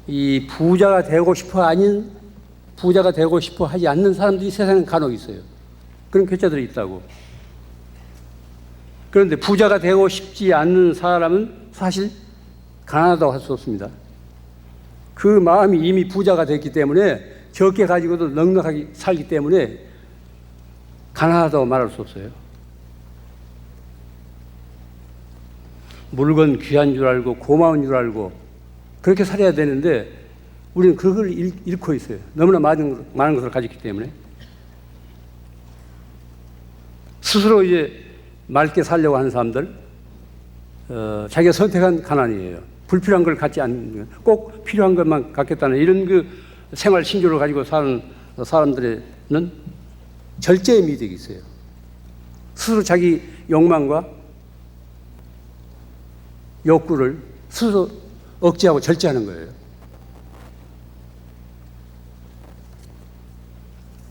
이 부자가 되고 싶어 하지 않는 사람들이 세상에 간혹 있어요. 그런 괴짜들이 있다고. 그런데 부자가 되고 싶지 않는 사람은 사실 가난하다고 할 수 없습니다. 그 마음이 이미 부자가 됐기 때문에 적게 가지고도 넉넉하게 살기 때문에 가난하다고 말할 수 없어요. 물건 귀한 줄 알고 고마운 줄 알고 그렇게 살아야 되는데 우리는 그걸 잃고 있어요. 너무나 많은 것을 가졌기 때문에. 스스로 이제 맑게 살려고 하는 사람들, 자기가 선택한 가난이에요. 불필요한 걸 갖지 않는, 꼭 필요한 것만 갖겠다는 이런 그 생활 신조를 가지고 사는 사람들에는 절제의 미덕이 있어요. 스스로 자기 욕망과 욕구를 스스로 억제하고 절제하는 거예요.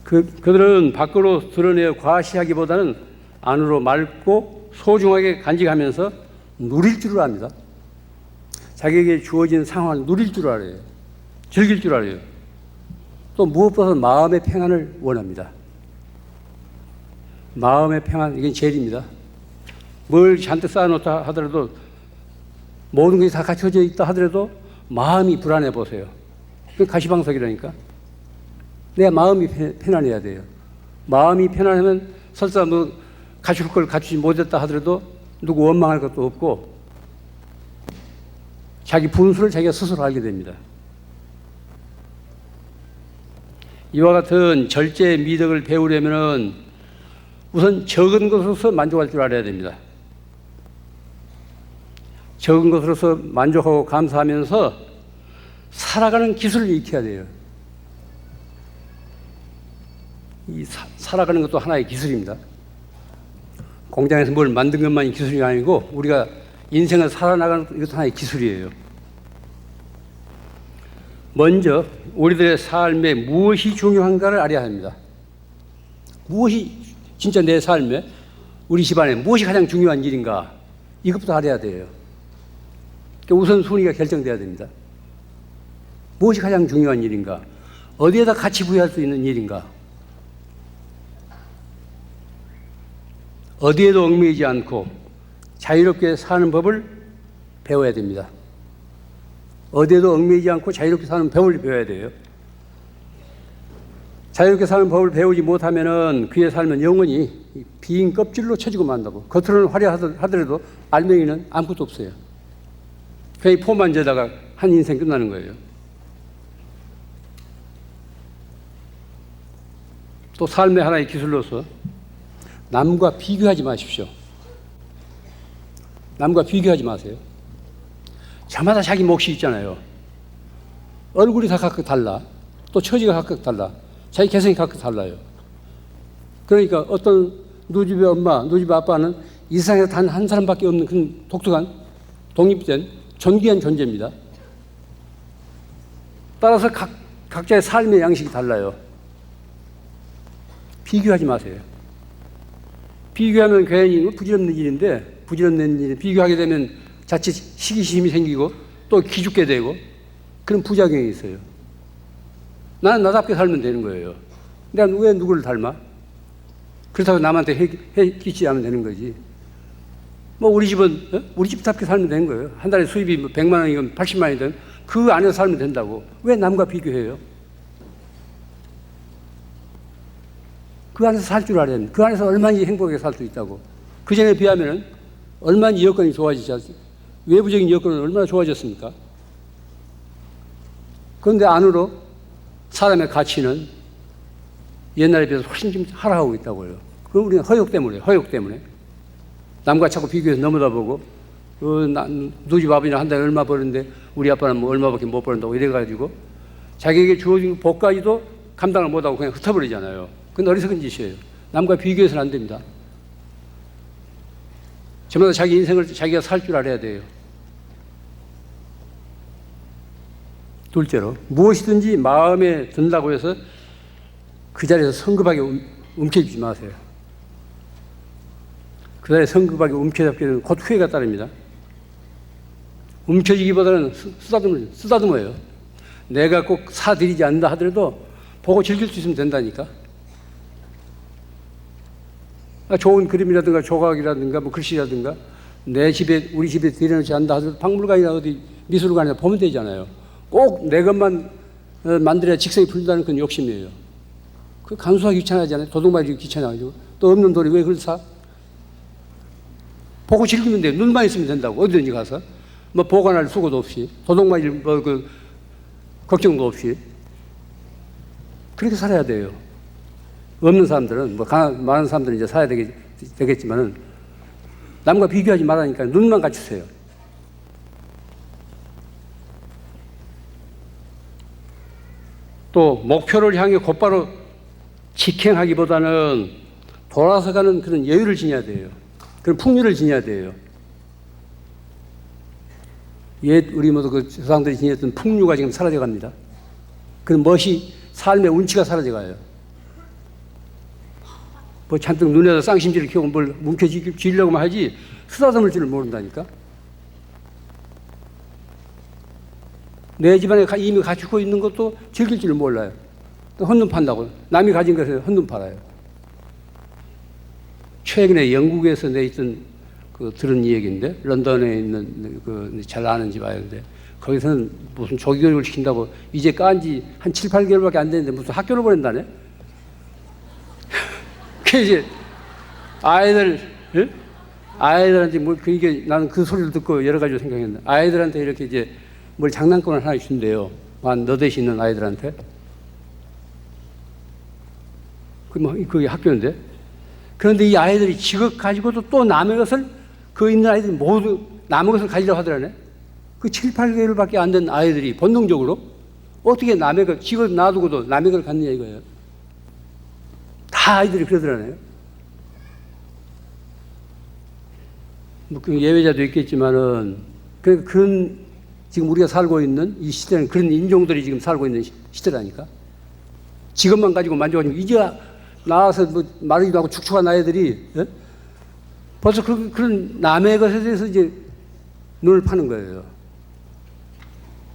그들은 밖으로 드러내어 과시하기보다는 안으로 맑고 소중하게 간직하면서 누릴 줄을 압니다. 자기에게 주어진 상황을 누릴 줄 알아요. 즐길 줄 알아요. 또 무엇보다 마음의 평안을 원합니다. 마음의 평안, 이게 제일입니다. 뭘 잔뜩 쌓아놓다 하더라도 모든 것이 다 갖춰져 있다 하더라도 마음이 불안해 보세요. 그게 가시방석이라니까. 내 마음이 편안해야 돼요. 마음이 편안하면 설사 뭐 갖출 걸 갖추지 못했다 하더라도 누구 원망할 것도 없고 자기 분수를 자기가 스스로 알게 됩니다. 이와 같은 절제의 미덕을 배우려면 우선 적은 것으로서 만족할 줄 알아야 됩니다. 적은 것으로서 만족하고 감사하면서 살아가는 기술을 익혀야 돼요. 이 살아가는 것도 하나의 기술입니다. 공장에서 뭘 만든 것만이 기술이 아니고 우리가 인생을 살아나가는 이것도 하나의 기술이에요. 먼저 우리들의 삶에 무엇이 중요한가를 알아야 합니다. 무엇이 진짜 내 삶에 우리 집안에 무엇이 가장 중요한 일인가 이것부터 알아야 돼요. 우선순위가 결정돼야 됩니다. 무엇이 가장 중요한 일인가? 어디에다 가치 부여할 수 있는 일인가? 어디에도 얽매이지 않고 자유롭게 사는 법을 배워야 됩니다. 어디에도 얽매이지 않고 자유롭게 사는 법을 배워야 돼요. 자유롭게 사는 법을 배우지 못하면은 그의 삶은 영원히 빈 껍질로 쳐지고 만다고. 겉으로는 화려하더라도 알맹이는 아무것도 없어요. 그냥 포만 재다가 한 인생 끝나는 거예요. 또 삶의 하나의 기술로서 남과 비교하지 마십시오. 남과 비교하지 마세요. 저마다 자기 몫이 있잖아요. 얼굴이 다 각각 달라. 또 처지가 각각 달라. 자기 개성이 각각 달라요. 그러니까 어떤 누집의 엄마, 누집의 아빠는 이 세상에 단 한 사람밖에 없는 그런 독특한 독립된 존귀한 존재입니다. 따라서 각자의 삶의 양식이 달라요. 비교하지 마세요. 비교하면 괜히 부질없는 일인데 부질없는 일에 비교하게 되면 자칫 시기심이 생기고 또 기죽게 되고 그런 부작용이 있어요. 나는 나답게 살면 되는 거예요. 내가 왜 누구를 닮아? 그렇다고 남한테 해 끼치지 않으면 되는 거지. 뭐 우리 집은 우리 집답게 살면 되는 거예요. 한 달에 수입이 100만 원이건 80만 원이든 그 안에서 살면 된다고. 왜 남과 비교해요? 그 안에서 살 줄 알아야 됩니다. 그 안에서 얼마나 행복하게 살 수 있다고. 그 전에 비하면 얼마나 여건이 좋아지지 않습니까? 외부적인 여건은 얼마나 좋아졌습니까? 그런데 안으로 사람의 가치는 옛날에 비해서 훨씬 좀 하락하고 있다고요. 그건 우리는 허욕 때문에. 남과 자꾸 비교해서 넘어다 보고, 누 집 아버지는 한 달에 얼마 버는데 우리 아빠는 뭐 얼마밖에 못 버는다고 이래가지고 자기에게 주어진 복까지도 감당을 못하고 그냥 흩어버리잖아요. 그건 어리석은 짓이에요. 남과 비교해서는 안 됩니다. 저마다 자기 인생을 자기가 살 줄 알아야 돼요. 둘째로 무엇이든지 마음에 든다고 해서 그 자리에서 성급하게 움켜쥐지 마세요. 그 자리에 성급하게 움켜잡게 되면 곧 후회가 따릅니다. 움켜쥐기보다는 쓰다듬어요. 내가 꼭 사드리지 않는다 하더라도 보고 즐길 수 있으면 된다니까. 좋은 그림이라든가 조각이라든가 뭐 글씨라든가 내 집에 우리 집에 들여놓지 않는다 하더라도 박물관이나 어디 미술관이나 보면 되잖아요. 꼭 내 것만 만들어야 직성이 풀린다는 그런 욕심이에요. 그 간수하기 귀찮아하지 않아요? 도둑말이 귀찮아가지고 또 없는 돌이 왜 그걸 사? 보고 즐기면 돼요. 눈만 있으면 된다고. 어디든지 가서 뭐 보관할 수고도 없이 도둑말이 뭐 그 걱정도 없이 그렇게 살아야 돼요. 없는 사람들은 뭐 많은 사람들은 이제 사야 되겠지만은 남과 비교하지 말라니까 눈만 갖추세요. 또 목표를 향해 곧바로 직행하기보다는 돌아서 가는 그런 여유를 지녀야 돼요. 그런 풍류를 지녀야 돼요. 옛 우리 모두 그 조상들이 지녔던 풍류가 지금 사라져 갑니다. 그 멋이 삶의 운치가 사라져 가요. 뭐 잔뜩 눈에다 쌍심지를 켜고 뭘 뭉켜쥐려고만 하지 쓰다듬을 줄을 모른다니까. 내 집안에 이미 갖추고 있는 것도 즐길 줄을 몰라요. 헌눈 판다고. 남이 가진 것에 헌눈 팔아요. 최근에 영국에서 내있던 들은 이 얘기인데, 런던에 있는 잘 아는 집 아이인데, 거기서는 무슨 조기교육을 시킨다고 이제 깐 지 한 7, 8개월밖에 안 됐는데 무슨 학교를 보낸다네? 그 이제 아이들한테 뭐, 이게 나는 그 소리를 듣고 여러 가지로 생각했는데, 아이들한테 이렇게 이제 뭘 장난감을 하나 준대요. 너 대신 있는 아이들한테. 그게 학교인데. 그런데 이 아이들이 지금 가지고도 또 남의 것을 그 있는 아이들이 모두 남의 것을 가지려고 하더라네. 그 7, 8개월밖에 안 된 아이들이 본능적으로 어떻게 남의 것, 지금 놔두고도 남의 걸 갖느냐 이거예요. 다 아이들이 그러더라네요. 뭐 예외자도 있겠지만은 그런 지금 우리가 살고 있는 이 시대는 그런 인종들이 지금 살고 있는 시대라니까. 지금만 가지고 만족하지 이제 나와서 뭐 마르기도 하고 축축한 아이들이 벌써 그런 남의 것에 대해서 이제 눈을 파는 거예요.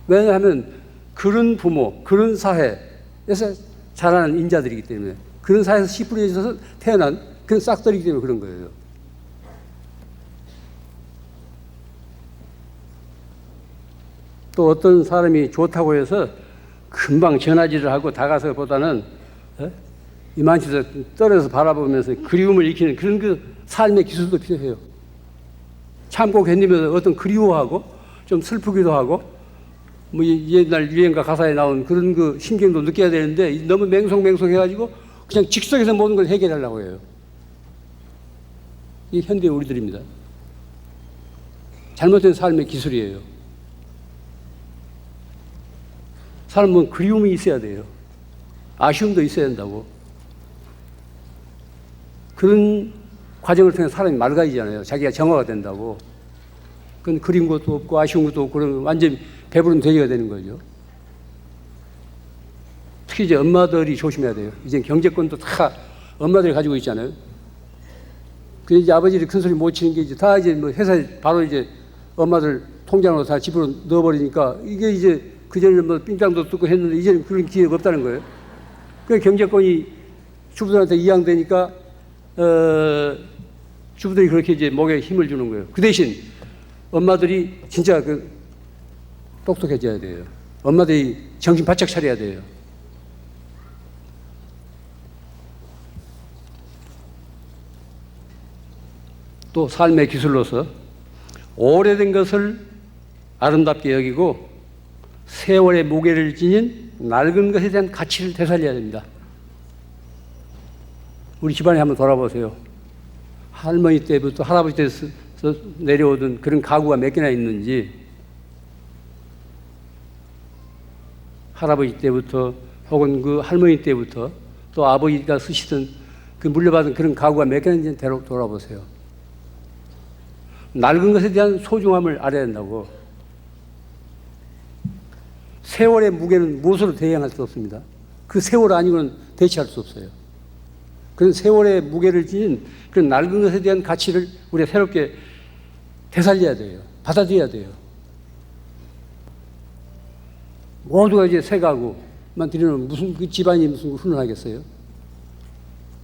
왜냐하면 그런 부모, 그런 사회에서 자라는 인자들이기 때문에, 그런 사회에서 씨 뿌려져서 태어난 그런 싹들이기 때문에 그런 거예요. 또 어떤 사람이 좋다고 해서 금방 전화질을 하고 다가서 보다는 이만치서 떨어져서 바라보면서 그리움을 익히는 그런 그 삶의 기술도 필요해요. 참고 견디면서 어떤 그리워하고 좀 슬프기도 하고 뭐 옛날 유행가 가사에 나온 그런 그 심경도 느껴야 되는데 너무 맹송맹송해가지고 그냥 즉석에서 모든 걸 해결하려고 해요. 이게 현대 우리들입니다. 잘못된 삶의 기술이에요. 사람은 그리움이 있어야 돼요. 아쉬움도 있어야 된다고. 그런 과정을 통해 사람이 맑아지잖아요. 자기가 정화가 된다고. 그건 그린 것도 없고 아쉬운 것도 없고 그런 완전 배부른 돼지가 되는 거죠. 특히 이제 엄마들이 조심해야 돼요. 이제 경제권도 다 엄마들이 가지고 있잖아요. 그 이제 아버지들이 큰 소리 못 치는 게 이제 다 이제 뭐 회사에 바로 이제 엄마들 통장으로 다 집으로 넣어버리니까 이게 이제 그전에는 뭐 삥땅도 뜯고 했는데 이제는 그런 기회가 없다는 거예요. 그 경제권이 주부들한테 이양되니까 주부들이 그렇게 이제 목에 힘을 주는 거예요. 그 대신 엄마들이 진짜 똑똑해져야 돼요. 엄마들이 정신 바짝 차려야 돼요. 또 삶의 기술로서 오래된 것을 아름답게 여기고 세월의 무게를 지닌 낡은 것에 대한 가치를 되살려야 됩니다. 우리 집안에 한번 돌아보세요. 할머니 때부터 할아버지 때서 내려오던 그런 가구가 몇 개나 있는지, 할아버지 때부터 혹은 그 할머니 때부터 또 아버지가 쓰시던 그 물려받은 그런 가구가 몇 개나 있는지 돌아보세요. 낡은 것에 대한 소중함을 알아야 된다고. 세월의 무게는 무엇으로 대응할 수 없습니다. 그 세월 아니고는 대체할 수 없어요. 그런 세월의 무게를 지닌 그런 낡은 것에 대한 가치를 우리가 새롭게 되살려야 돼요. 받아들여야 돼요. 모두가 이제 새 가구만 들이면 무슨 그 집안이 무슨 훈훈하겠어요?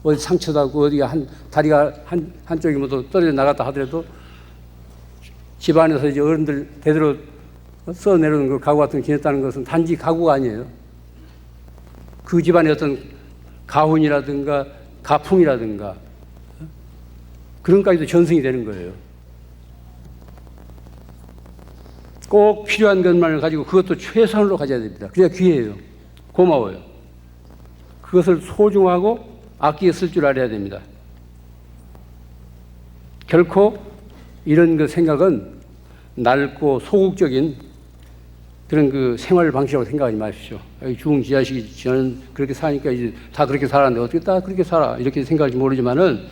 어디 상처도 하고 어디가 다리가 한쪽이 뭐또 떨어져 나갔다 하더라도 집안에서 이제 어른들 대대로 써 내려오는 그 가구 같은 거 지냈다는 것은 단지 가구가 아니에요. 그 집안의 어떤 가훈이라든가 가풍이라든가 그런 까지도 전승이 되는 거예요. 꼭 필요한 것만을 가지고 그것도 최선으로 가져야 됩니다. 그래야 귀해요. 고마워요. 그것을 소중하고 아끼게 쓸 줄 알아야 됩니다. 결코 이런 그 생각은 낡고 소극적인 그런 그 생활 방식이라고 생각하지 마십시오. 죽은 지 자식이 저는 그렇게 사니까 이제 다 그렇게 살았는데 어떻게 다 그렇게 살아 이렇게 생각할지 모르지만은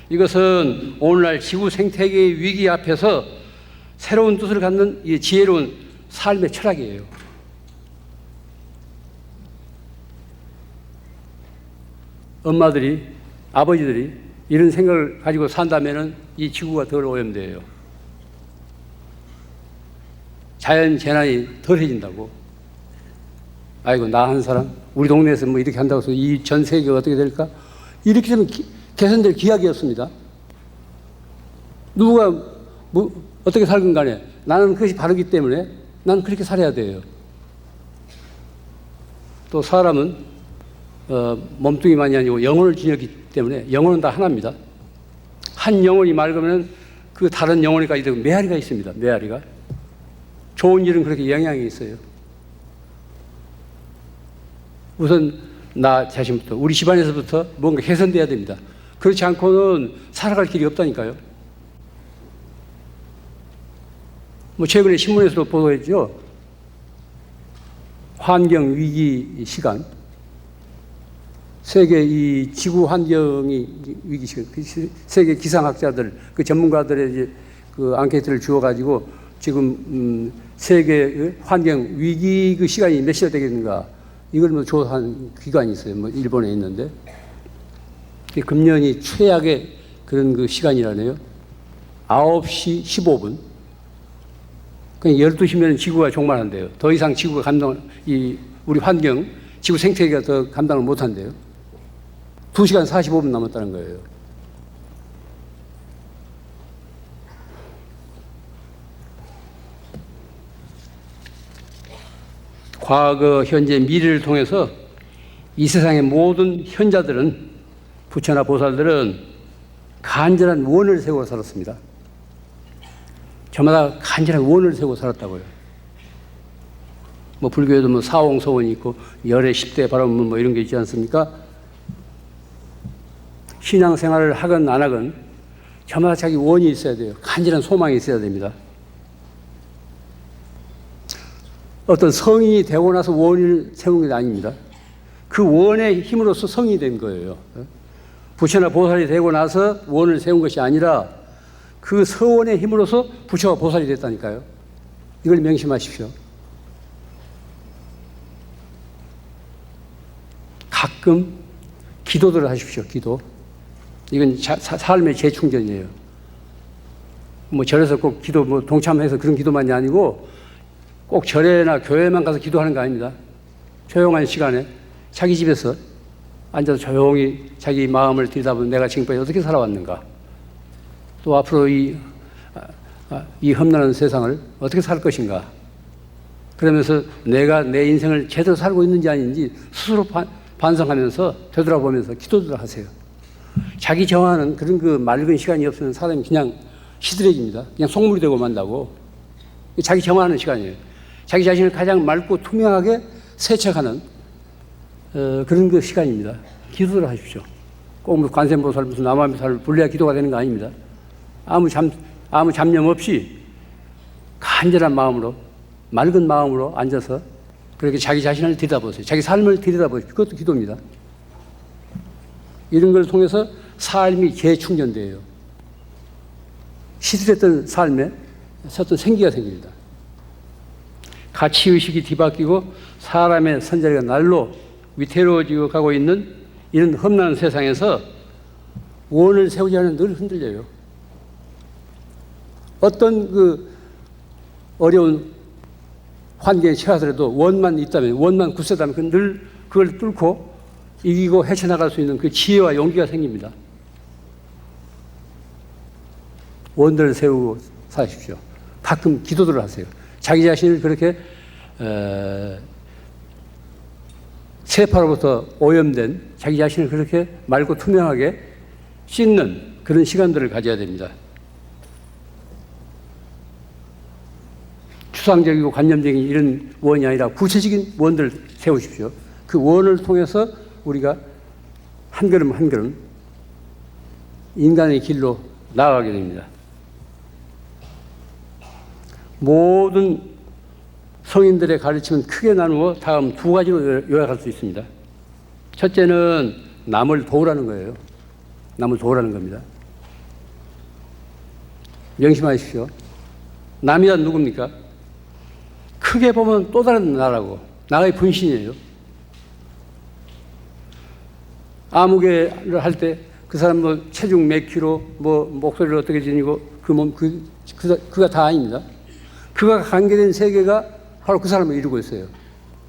이것은 오늘날 지구 생태계의 위기 앞에서 새로운 뜻을 갖는 이 지혜로운 삶의 철학이에요. 엄마들이, 아버지들이 이런 생각을 가지고 산다면은 이 지구가 덜 오염돼요. 자연 재난이 덜해진다고. 아이고, 나 한 사람, 우리 동네에서 뭐 이렇게 한다고 해서 이 전 세계가 어떻게 될까? 이렇게 되면 개선될 기약이었습니다. 누구가 뭐 어떻게 살건 간에 나는 그것이 바르기 때문에 나는 그렇게 살아야 돼요. 또 사람은 몸뚱이만이 아니고 영혼을 지녔기 때문에 영혼은 다 하나입니다. 한 영혼이 맑으면 그 다른 영혼이까지 되고 메아리가 있습니다. 메아리가. 좋은 일은 그렇게 영향이 있어요. 우선 나 자신부터, 우리 집안에서부터 뭔가 개선돼야 됩니다. 그렇지 않고는 살아갈 길이 없다니까요. 뭐 최근에 신문에서도 보도했죠. 환경 위기 시간. 세계 이 지구 환경이 위기 시간. 세계 기상학자들, 그 전문가들의 이제 그 앙케이트를 주어가지고 지금 세계 환경 위기 그 시간이 몇 시가 되겠는가. 이걸 뭐 조사한 기관이 있어요. 뭐 일본에 있는데. 금년이 최악의 그런 그 시간이라네요. 9시 15분. 그냥 12시면 지구가 종말한대요. 더 이상 지구가 우리 환경, 지구 생태계가 더 감당을 못 한대요. 2시간 45분 남았다는 거예요. 과거, 현재, 미래를 통해서 이 세상의 모든 현자들은, 부처나 보살들은 간절한 원을 세우고 살았습니다. 저마다 간절한 원을 세우고 살았다고요. 뭐 불교에도 뭐 사홍서원이 있고 열의 10대 바라보면 뭐 이런 게 있지 않습니까? 신앙생활을 하건 안 하건 저마다 자기 원이 있어야 돼요. 간절한 소망이 있어야 됩니다. 어떤 성인이 되고 나서 원을 세우는 게 아닙니다. 그 원의 힘으로써 성인이 된 거예요. 부처나 보살이 되고 나서 원을 세운 것이 아니라 그 서원의 힘으로서 부처와 보살이 됐다니까요. 이걸 명심하십시오. 가끔 기도들을 하십시오. 기도. 이건 삶의 재충전이에요. 뭐 절에서 꼭 기도 뭐 동참해서 그런 기도만이 아니고 꼭 절에나 교회만 가서 기도하는 거 아닙니다. 조용한 시간에 자기 집에서 앉아서 조용히 자기 마음을 들여다보면 내가 지금까지 어떻게 살아왔는가, 또 앞으로 이 험난한 세상을 어떻게 살 것인가, 그러면서 내가 내 인생을 제대로 살고 있는지 아닌지 스스로 반성하면서 되돌아보면서 기도를 하세요. 자기 정하는 그런 그 맑은 시간이 없으면 사람이 그냥 시들해집니다. 그냥 속물이 되고 만다고. 자기 정하는 시간이에요. 자기 자신을 가장 맑고 투명하게 세척하는 그런 그 시간입니다. 기도를 하십시오. 꼭 관세음보살 무슨 남아미사를 불러야 기도가 되는 거 아닙니다. 아무 잡념 없이 간절한 마음으로, 맑은 마음으로 앉아서 그렇게 자기 자신을 들여다보세요. 자기 삶을 들여다보세요. 그것도 기도입니다. 이런 걸 통해서 삶이 재충전돼요. 시들했던 삶에 어떤 생기가 생깁니다. 가치의식이 뒤바뀌고 사람의 선자리가 날로 위태로워지고 가고 있는 이런 험난한 세상에서 원을 세우지 않으면 늘 흔들려요. 어떤 그 어려운 환경에 처하더라도 원만 있다면, 원만 굳세다면 늘 그걸 뚫고 이기고 헤쳐나갈 수 있는 그 지혜와 용기가 생깁니다. 원들을 세우고 사십시오. 가끔 기도들을 하세요. 자기 자신을 그렇게 세파로부터 오염된 자기 자신을 그렇게 맑고 투명하게 씻는 그런 시간들을 가져야 됩니다. 추상적이고 관념적인 이런 원이 아니라 구체적인 원들을 세우십시오. 그 원을 통해서 우리가 한 걸음 한 걸음 인간의 길로 나아가게 됩니다. 모든 성인들의 가르침은 크게 나누어 다음 두 가지로 요약할 수 있습니다. 첫째는 남을 도우라는 거예요. 남을 도우라는 겁니다. 명심하십시오. 남이란 누굽니까? 크게 보면 또 다른 나라고, 나의 분신이에요. 아무개를 할 때 그 사람 뭐 체중 몇 킬로, 뭐 목소리를 어떻게 지니고 그 몸, 그가 다 아닙니다. 그가 관계된 세계가 바로 그 사람을 이루고 있어요.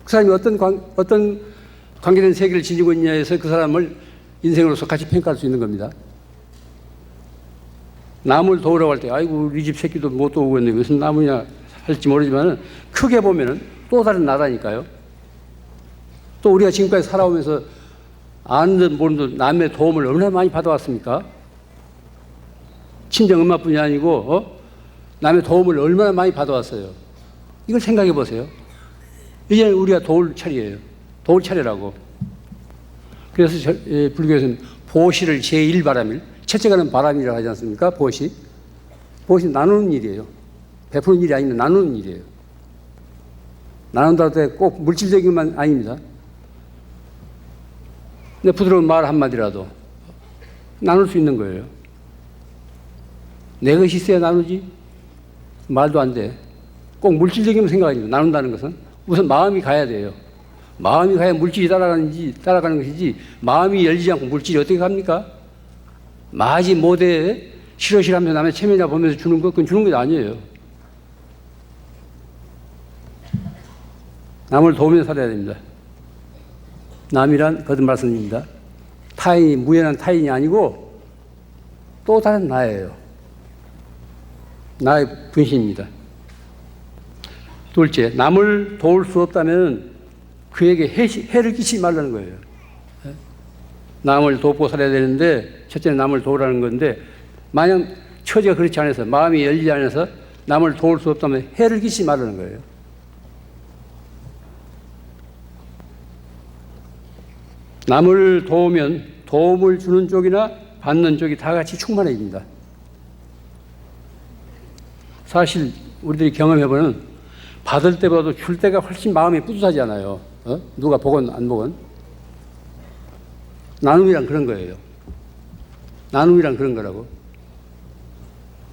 그 사람이 어떤 관계된 세계를 지니고 있냐에서 그 사람을 인생으로서 같이 평가할 수 있는 겁니다. 남을 도우라고 할 때, 아이고, 우리 집 새끼도 못 도우고 있는데 무슨 나무냐 할지 모르지만 크게 보면은 또 다른 나라니까요. 또 우리가 지금까지 살아오면서 아는 듯 모르는 듯 남의 도움을 얼마나 많이 받아왔습니까? 친정 엄마뿐이 아니고 남의 도움을 얼마나 많이 받아왔어요. 이걸 생각해 보세요. 이제는 우리가 도울 차례예요. 도울 차례라고. 그래서 불교에서는 보시를 제1바람일, 채찍하는 바람이라고 하지 않습니까? 보시. 보시는 나누는 일이에요. 베푸는 일이 아니면 나누는 일이에요. 나눈다고 해도 꼭 물질적인 만 아닙니다. 근데 부드러운 말 한마디라도 나눌 수 있는 거예요. 내 것이 있어야 나누지? 말도 안 돼. 꼭 물질적인 생각이 나눈다는 것은 우선 마음이 가야 돼요. 마음이 가야 물질이 따라가는 것이지, 마음이 열리지 않고 물질이 어떻게 갑니까? 마지 못해 싫어하면서 남의 체면이나 보면서 주는 것, 그건 주는 게 아니에요. 남을 도우면서 살아야 됩니다. 남이란 거듭 말씀입니다. 타인이 무연한 타인이 아니고 또 다른 나예요. 나의 분신입니다. 둘째, 남을 도울 수 없다면 그에게 해를 끼치지 말라는 거예요. 남을 돕고 살아야 되는데 첫째는 남을 도우라는 건데, 만약 처지가 그렇지 않아서, 마음이 열리지 않아서 남을 도울 수 없다면 해를 끼치지 말라는 거예요. 남을 도우면 도움을 주는 쪽이나 받는 쪽이 다 같이 충만해집니다. 사실 우리들이 경험해보면 받을 때보다도 줄 때가 훨씬 마음이 뿌듯하지 않아요. 누가 보건 안 보건. 나눔이란 그런 거예요. 나눔이란 그런 거라고.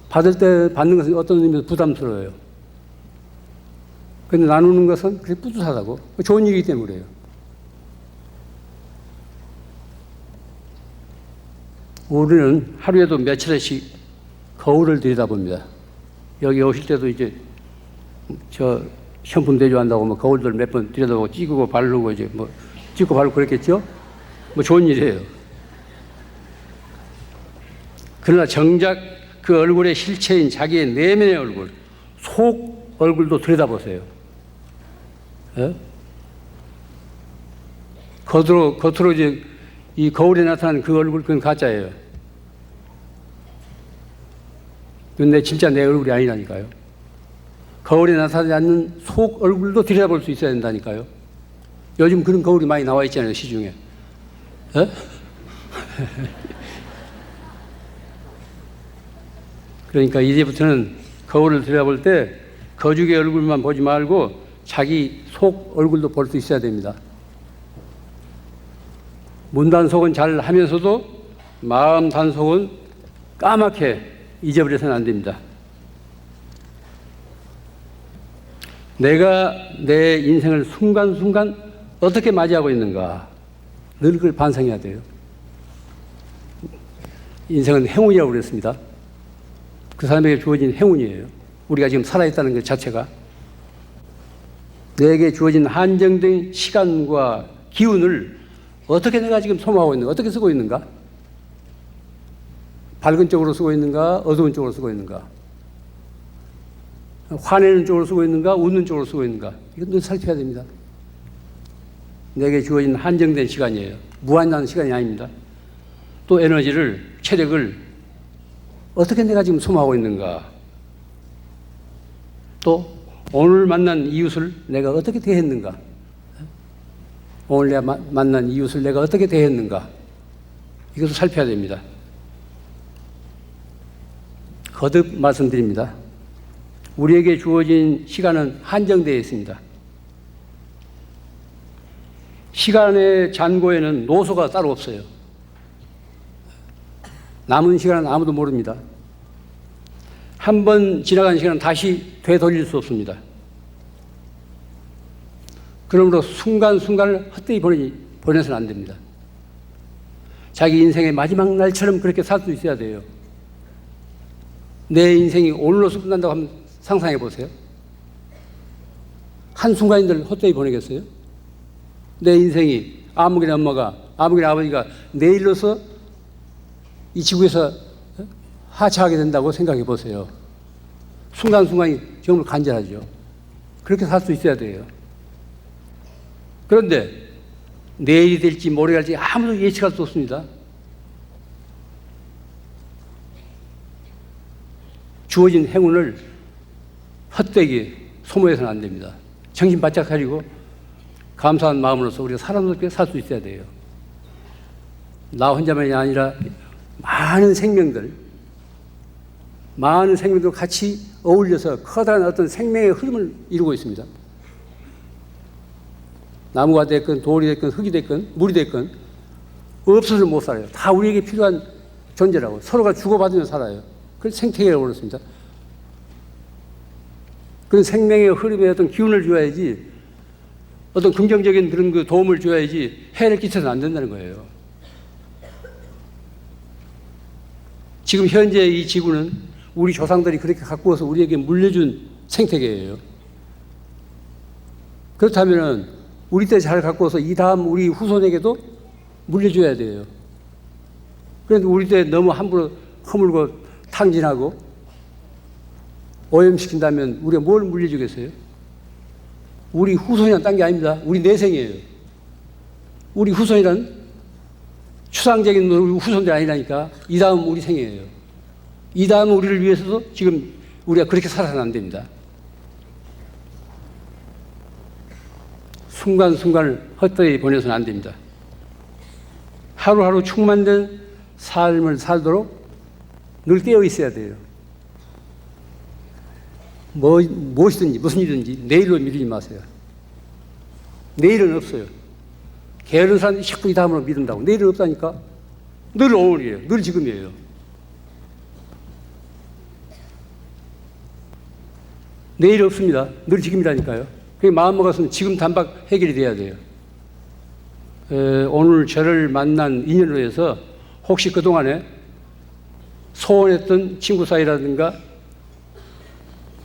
받을 때 받는 것은 어떤 의미에서 부담스러워요. 그런데 나누는 것은 그렇게 뿌듯하다고. 좋은 일이기 때문에 그래요. 우리는 하루에도 몇 차례씩 거울을 들여다봅니다. 여기 오실 때도 이제 저 현품 대조한다고 뭐 거울들 몇 번 들여다보고 찍고 바르고 이제 뭐 찍고 바르고 그랬겠죠? 뭐 좋은 일이에요. 그러나 정작 그 얼굴의 실체인 자기의 내면의 얼굴, 속 얼굴도 들여다보세요. 예? 겉으로 이제 이 거울에 나타나는 그 얼굴, 그건 가짜예요. 근데 진짜 내 얼굴이 아니라니까요. 거울에 나타나지 않는 속 얼굴도 들여다볼 수 있어야 된다니까요. 요즘 그런 거울이 많이 나와 있잖아요, 시중에. 에? 그러니까 이제부터는 거울을 들여다볼 때 거죽의 얼굴만 보지 말고 자기 속 얼굴도 볼 수 있어야 됩니다. 문단속은 잘 하면서도 마음 단속은 까맣게 잊어버려서는 안 됩니다. 내가 내 인생을 순간순간 어떻게 맞이하고 있는가, 늘 그걸 반성해야 돼요. 인생은 행운이라고 그랬습니다. 그 사람에게 주어진 행운이에요. 우리가 지금 살아있다는 것 자체가. 내게 주어진 한정된 시간과 기운을 어떻게 내가 지금 소모하고 있는가? 어떻게 쓰고 있는가? 밝은 쪽으로 쓰고 있는가? 어두운 쪽으로 쓰고 있는가? 화내는 쪽으로 쓰고 있는가? 웃는 쪽으로 쓰고 있는가? 이건 늘 살펴야 됩니다. 내게 주어진 한정된 시간이에요. 무한한 시간이 아닙니다. 또 에너지를, 체력을 어떻게 내가 지금 소모하고 있는가? 또 오늘 만난 이웃을 내가 어떻게 대했는가? 오늘 내가 만난 이웃을 내가 어떻게 대했는가? 이것을 살펴야 됩니다. 거듭 말씀드립니다. 우리에게 주어진 시간은 한정되어 있습니다. 시간의 잔고에는 노소가 따로 없어요. 남은 시간은 아무도 모릅니다. 한 번 지나간 시간은 다시 되돌릴 수 없습니다. 그러므로 순간순간을 헛되이 보내서는 안 됩니다. 자기 인생의 마지막 날처럼 그렇게 살 수 있어야 돼요. 내 인생이 오늘로서 끝난다고 한번 상상해 보세요. 한순간인들 헛되이 보내겠어요? 내 인생이 아무개나 엄마가, 아무개나 아버지가 내일로서 이 지구에서 하차하게 된다고 생각해 보세요. 순간순간이 정말 간절하죠. 그렇게 살 수 있어야 돼요. 그런데 내일이 될지 모레가 될지 아무도 예측할 수 없습니다. 주어진 행운을 헛되게 소모해서는 안 됩니다. 정신 바짝 차리고 감사한 마음으로서 우리가 사람답게 살 수 있어야 돼요. 나 혼자만이 아니라 많은 생명들 같이 어울려서 커다란 어떤 생명의 흐름을 이루고 있습니다. 나무가 됐건 돌이 됐건 흙이 됐건 물이 됐건 없어서 못 살아요. 다 우리에게 필요한 존재라고. 서로가 주고받으며 살아요. 그래서 생태계라고 그렇습니다. 그런 생명의 흐름에 어떤 기운을 줘야지, 어떤 긍정적인 그런 그 도움을 줘야지 해를 끼쳐서는 안 된다는 거예요. 지금 현재 이 지구는 우리 조상들이 그렇게 갖고 와서 우리에게 물려준 생태계예요. 그렇다면 우리 때 잘 갖고 와서 이 다음 우리 후손에게도 물려줘야 돼요. 그런데 우리 때 너무 함부로 허물고 탕진하고 오염시킨다면 우리가 뭘 물려주겠어요? 우리 후손이란 딴 게 아닙니다. 우리 내생이에요. 우리 후손이란 추상적인 우리 후손들이 아니라니까. 이 다음 우리 생이에요. 이 다음 우리를 위해서도 지금 우리가 그렇게 살아서는 안 됩니다. 순간순간을 헛되이 보내서는 안 됩니다. 하루하루 충만된 삶을 살도록 늘 깨어 있어야 돼요. 무엇이든지 무슨 일이든지 내일로 미루지 마세요. 내일은 없어요. 게으른 사람들이 자꾸 이 다음으로 미룬다고. 내일은 없다니까. 늘 오늘이에요. 늘 지금이에요. 내일 없습니다. 늘 지금이라니까요. 그게 마음먹었으면 지금 단박 해결이 돼야 돼요. 오늘 저를 만난 인연으로 해서 혹시 그동안에 소원했던 친구 사이라든가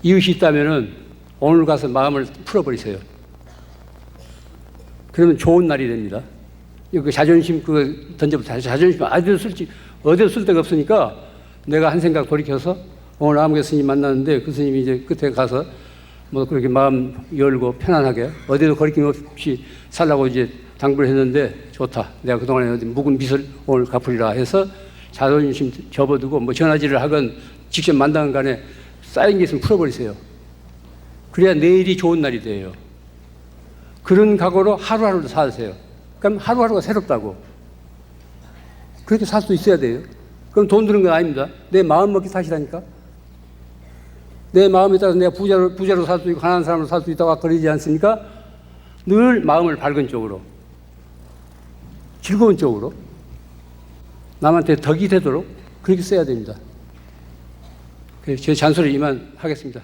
이웃이 있다면은 오늘 가서 마음을 풀어버리세요. 그러면 좋은 날이 됩니다. 그 자존심 던져보세요. 자존심 어디서 쓸 데가 없으니까 내가 한 생각 돌이켜서 오늘 아무개 스님 만났는데 그 스님이 이제 끝에 가서 뭐 그렇게 마음 열고 편안하게 어디도 거리낌 없이 살라고 이제 당부를 했는데 좋다. 내가 그동안에 어디 묵은 빚을 오늘 갚으리라 해서 자존심 접어두고 뭐 전화질을 하건 직접 만나건 간에 쌓인 게 있으면 풀어버리세요. 그래야 내일이 좋은 날이 돼요. 그런 각오로 하루하루를 사세요. 그럼 하루하루가 새롭다고. 그렇게 살 수 있어야 돼요. 그럼 돈 드는 건 아닙니다. 내 마음 먹기 사시라니까. 내 마음에 따라서 내가 부자로 살 수 있고 가난한 사람으로 살 수 있다고 그러지 않습니까? 늘 마음을 밝은 쪽으로, 즐거운 쪽으로, 남한테 덕이 되도록 그렇게 써야 됩니다. 제 잔소리 이만 하겠습니다.